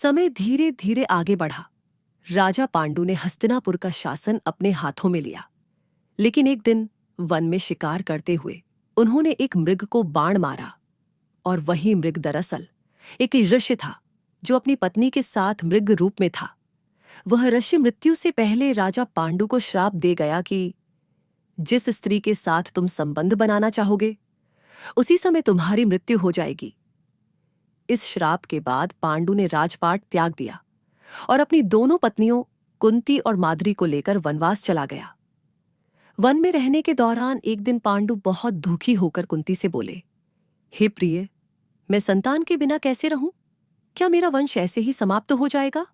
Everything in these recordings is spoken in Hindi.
समय धीरे धीरे आगे बढ़ा। राजा पांडु ने हस्तिनापुर का शासन अपने हाथों में लिया। लेकिन एक दिन वन में शिकार करते हुए उन्होंने एक मृग को बाण मारा, और वही मृग दरअसल एक ऋषि था जो अपनी पत्नी के साथ मृग रूप में था। वह ऋषि मृत्यु से पहले राजा पांडु को श्राप दे गया कि जिस स्त्री के साथ तुम संबंध बनाना चाहोगे उसी समय तुम्हारी मृत्यु हो जाएगी। इस श्राप के बाद पांडु ने राजपाट त्याग दिया और अपनी दोनों पत्नियों कुंती और माद्री को लेकर वनवास चला गया। वन में रहने के दौरान एक दिन पांडु बहुत दुखी होकर कुंती से बोले, हे प्रिय, मैं संतान के बिना कैसे रहूं? क्या मेरा वंश ऐसे ही समाप्त हो जाएगा?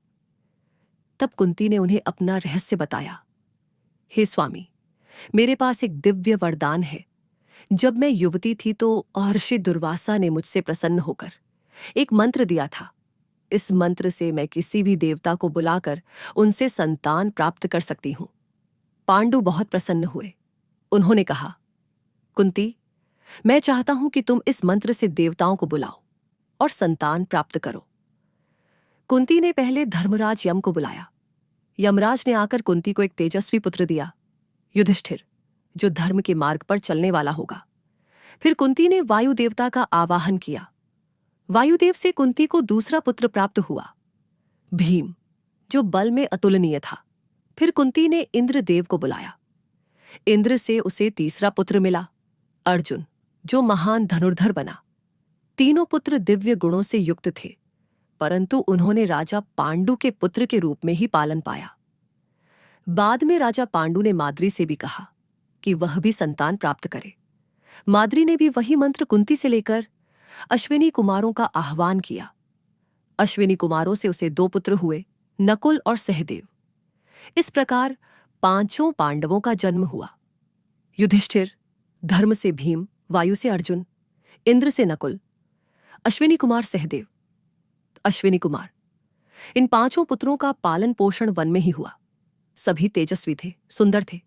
तब कुंती ने उन्हें अपना रहस्य बताया। हे स्वामी, मेरे पास एक दिव्य वरदान है। जब मैं युवती थी तो महर्षि दुर्वासा ने मुझसे प्रसन्न होकर एक मंत्र दिया था। इस मंत्र से मैं किसी भी देवता को बुलाकर उनसे संतान प्राप्त कर सकती हूं। पांडु बहुत प्रसन्न हुए। उन्होंने कहा, कुंती, मैं चाहता हूं कि तुम इस मंत्र से देवताओं को बुलाओ और संतान प्राप्त करो। कुंती ने पहले धर्मराज यम को बुलाया। यमराज ने आकर कुंती को एक तेजस्वी पुत्र दिया, युधिष्ठिर, जो धर्म के मार्ग पर चलने वाला होगा। फिर कुंती ने वायु देवता का आवाहन किया। वायुदेव से कुंती को दूसरा पुत्र प्राप्त हुआ, भीम, जो बल में अतुलनीय था। फिर कुंती ने इंद्रदेव को बुलाया। इंद्र से उसे तीसरा पुत्र मिला, अर्जुन, जो महान धनुर्धर बना। तीनों पुत्र दिव्य गुणों से युक्त थे, परंतु उन्होंने राजा पांडु के पुत्र के रूप में ही पालन पाया। बाद में राजा पांडु ने माद्री से भी कहा कि वह भी संतान प्राप्त करे। माद्री ने भी वही मंत्र कुंती से लेकर अश्विनी कुमारों का आह्वान किया। अश्विनी कुमारों से उसे 2 पुत्र हुए, नकुल और सहदेव। इस प्रकार 5 पांडवों का जन्म हुआ। युधिष्ठिर, धर्म से भीम, वायु से अर्जुन, इंद्र से नकुल, अश्विनी कुमार सहदेव, अश्विनी कुमार। इन 5 पुत्रों का पालन पोषण वन में ही हुआ। सभी तेजस्वी थे, सुंदर थे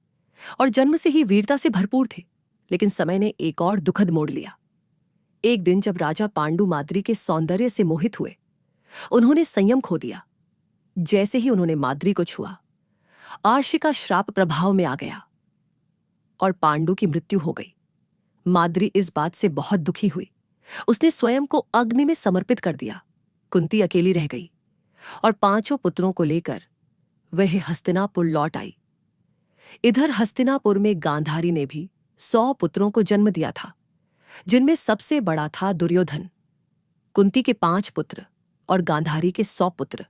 और जन्म से ही वीरता से भरपूर थे। लेकिन समय ने एक और दुखद मोड़ लिया। एक दिन जब राजा पांडु माद्री के सौंदर्य से मोहित हुए, उन्होंने संयम खो दिया। जैसे ही उन्होंने माद्री को छुआ, आर्षि का श्राप प्रभाव में आ गया और पांडु की मृत्यु हो गई। माद्री इस बात से बहुत दुखी हुई। उसने स्वयं को अग्नि में समर्पित कर दिया। कुंती अकेली रह गई और 5 पुत्रों को लेकर वह हस्तिनापुर लौट आई। इधर हस्तिनापुर में गांधारी ने भी 100 पुत्रों को जन्म दिया था, जिनमें सबसे बड़ा था दुर्योधन। कुंती के 5 पुत्र और गांधारी के 100 पुत्र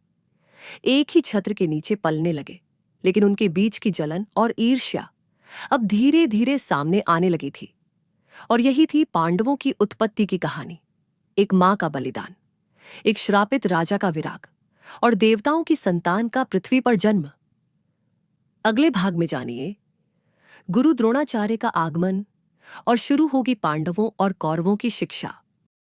एक ही छत्र के नीचे पलने लगे, लेकिन उनके बीच की जलन और ईर्ष्या अब धीरे धीरे सामने आने लगी थी। और यही थी पांडवों की उत्पत्ति की कहानी। एक मां का बलिदान, एक श्रापित राजा का विराग और देवताओं की संतान का पृथ्वी पर जन्म। अगले भाग में जानिए गुरु द्रोणाचार्य का आगमन और शुरू होगी पांडवों और कौरवों की शिक्षा।